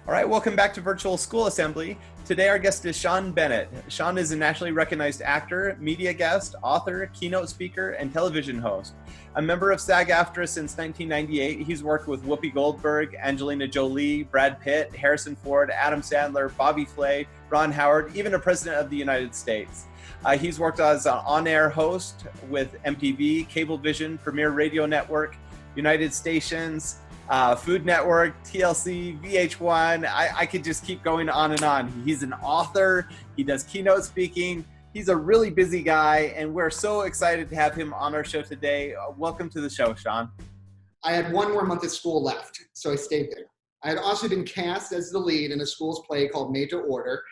All right, welcome back to Virtual School Assembly. Today our guest is Sean Bennett. Sean is a nationally recognized actor, media guest, author, keynote speaker, and television host. A member of SAG-AFTRA since 1998, he's worked with Whoopi Goldberg, Angelina Jolie, Brad Pitt, Harrison Ford, Adam Sandler, Bobby Flay, Ron Howard, even a president of the United States. He's worked as an on-air host with MTV, Cablevision, Premier Radio Network, United Stations, Food Network, TLC, VH1. I could just keep going on and on. He's an author. He does keynote speaking. He's a really busy guy, and we're so excited to have him on our show today. Welcome to the show, Sean. I had one more month of school left, so I stayed there. I had also been cast as the lead in a school's play called Made to Order.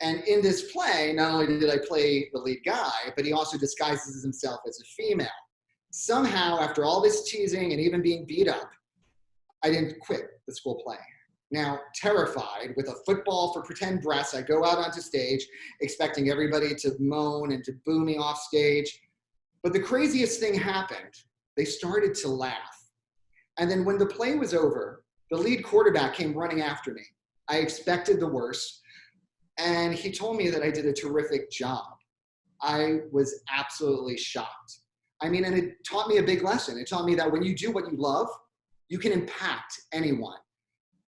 And in this play, not only did I play the lead guy, but he also disguises himself as a female. Somehow, after all this teasing and even being beat up, I didn't quit the school play. Now, terrified, with a football for pretend breasts, I go out onto stage, expecting everybody to moan and to boo me off stage. But the craziest thing happened. They started to laugh. And then when the play was over, the lead quarterback came running after me. I expected the worst, and he told me that I did a terrific job. I was absolutely shocked. And it taught me a big lesson. It taught me that when you do what you love, you can impact anyone.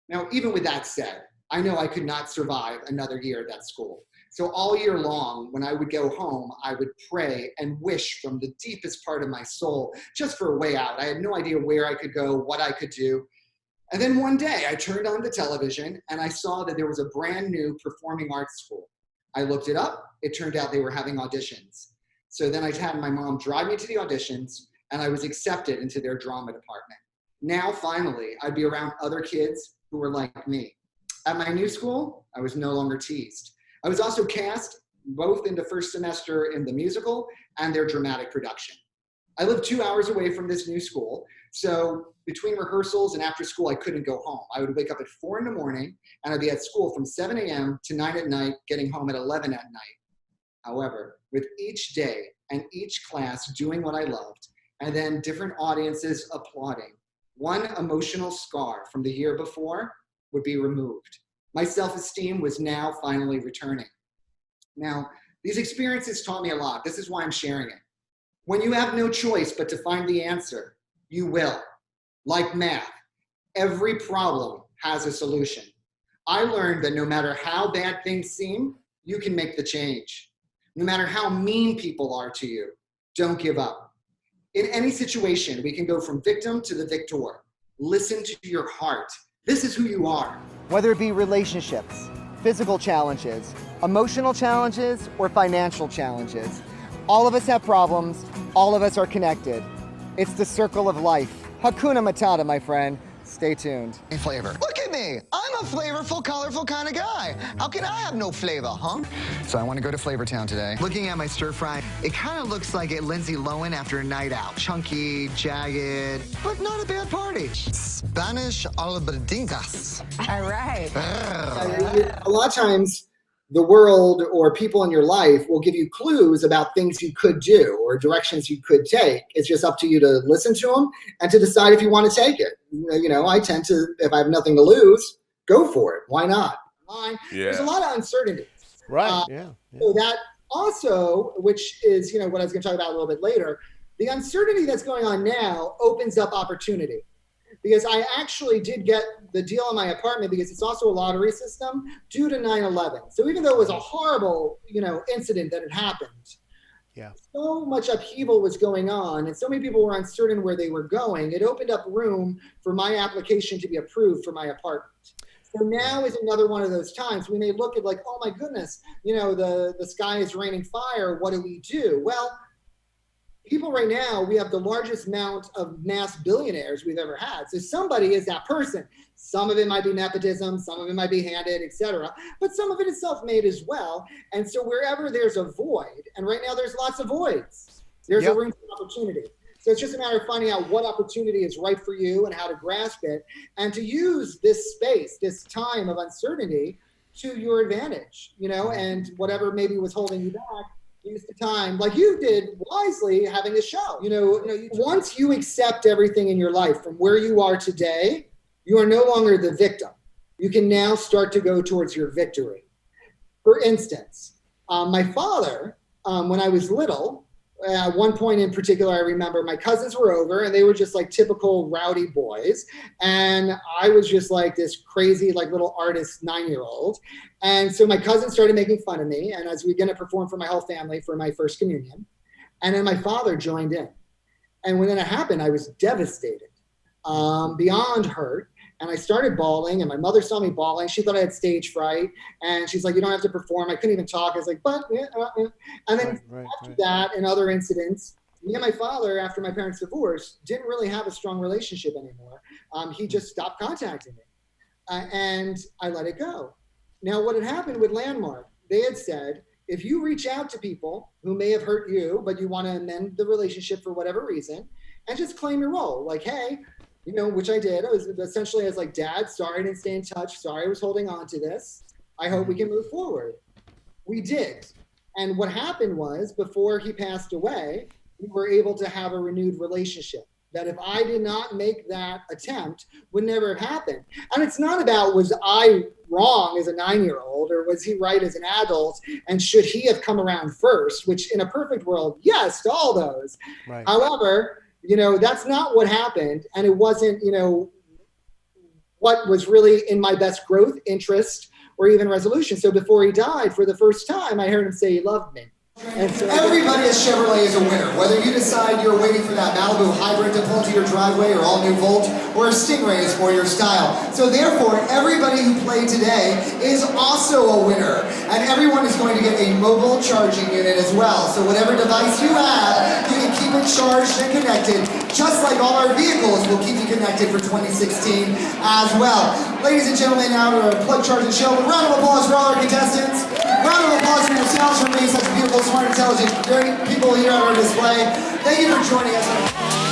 Now, even with that said, I know I could not survive another year at that school. So all year long, when I would go home, I would pray and wish from the deepest part of my soul, just for a way out. I had no idea where I could go, what I could do. And then one day I turned on the television and I saw that there was a brand new performing arts school. I looked it up. It turned out they were having auditions. So then I had my mom drive me to the auditions and I was accepted into their drama department. Now, finally, I'd be around other kids who were like me. At my new school, I was no longer teased. I was also cast both in the first semester in the musical and their dramatic production. I lived 2 hours away from this new school, so between rehearsals and after school, I couldn't go home. I would wake up at 4 in the morning, and I'd be at school from 7 a.m. to 9 at night, getting home at 11 at night. However, with each day and each class doing what I loved, and then different audiences applauding, one emotional scar from the year before would be removed. My self-esteem was now finally returning. Now, these experiences taught me a lot. This is why I'm sharing it. When you have no choice but to find the answer, you will. Like math, every problem has a solution. I learned that no matter how bad things seem, you can make the change. No matter how mean people are to you, don't give up. In any situation, we can go from victim to the victor. Listen to your heart. This is who you are. Whether it be relationships, physical challenges, emotional challenges, or financial challenges, all of us have problems, all of us are connected. It's the circle of life. Hakuna Matata, my friend. Stay tuned. Flavor. Look at me. I'm a flavorful, colorful kind of guy. How can I have no flavor, huh? So I want to go to Flavor Town today. Looking at my stir fry, it kind of looks like a Lindsay Lohan after a night out. Chunky, jagged, but not a bad party. Spanish albardingas. All right. A lot of times, the world or people in your life will give you clues about things you could do or directions you could take. It's just up to you to listen to them and to decide if you want to take it. I tend to, if I have nothing to lose, go for it. Why not? There's a lot of uncertainty. Right, So that also, which is, what I was going to talk about a little bit later, the uncertainty that's going on now opens up opportunity. Because I actually did get the deal on my apartment because it's also a lottery system due to 9/11. So even though it was a horrible, incident that had happened, so much upheaval was going on and so many people were uncertain where they were going, it opened up room for my application to be approved for my apartment. So now is another one of those times we may look at like, oh my goodness, the sky is raining fire. What do we do? Well, people right now, we have the largest amount of mass billionaires we've ever had. So somebody is that person. Some of it might be nepotism, some of it might be handed, etc. But some of it is self-made as well. And so wherever there's a void, and right now there's lots of voids, there's a room for opportunity. So it's just a matter of finding out what opportunity is right for you and how to grasp it and to use this space, this time of uncertainty to your advantage, and whatever maybe was holding you back, use the time like you did wisely having a show. Once you accept everything in your life from where you are today, you are no longer the victim. you can now start to go towards your victory. For instance, my father, when I was little, at one point in particular, I remember my cousins were over and they were just like typical rowdy boys. And I was just like this crazy, like little artist 9-year-old. And so my cousins started making fun of me. And I was going to perform for my whole family for my first communion. And then my father joined in. And when that happened, I was devastated, beyond hurt. And I started bawling, and my mother saw me bawling. She thought I had stage fright. And she's like, you don't have to perform. I couldn't even talk. I was like, but, And then after that and other incidents, me and my father, after my parents' divorce, didn't really have a strong relationship anymore. He just stopped contacting me. And I let it go. Now, what had happened with Landmark, they had said, if you reach out to people who may have hurt you, but you want to amend the relationship for whatever reason, and just claim your role. Like, hey, which I did. I was essentially, I was like, Dad, sorry I didn't stay in touch. Sorry I was holding on to this. I hope we can move forward. We did. And what happened was, before he passed away, we were able to have a renewed relationship that if I did not make that attempt would never have happened. And it's not about, was I wrong as a 9-year-old or was he right as an adult? And should he have come around first, which in a perfect world, yes, to all those. Right. However, that's not what happened. And it wasn't, what was really in my best growth interest or even resolution. So before he died, for the first time, I heard him say he loved me. And so everybody at Chevrolet is a winner. Whether you decide you're waiting for that Malibu hybrid to pull into your driveway or all-new Volt, or a Stingray is for your style. So therefore, everybody who played today is also a winner. And everyone is going to get a mobile charging unit as well. So whatever device you have, you can keep it charged and connected, just like all our vehicles will keep you connected for 2016 as well. Ladies and gentlemen, now to our Plug, Charge, and Show. A round of applause for all our contestants. Round of applause for yourselves for being such beautiful, smart, intelligent, great people here on our display. Thank you for joining us.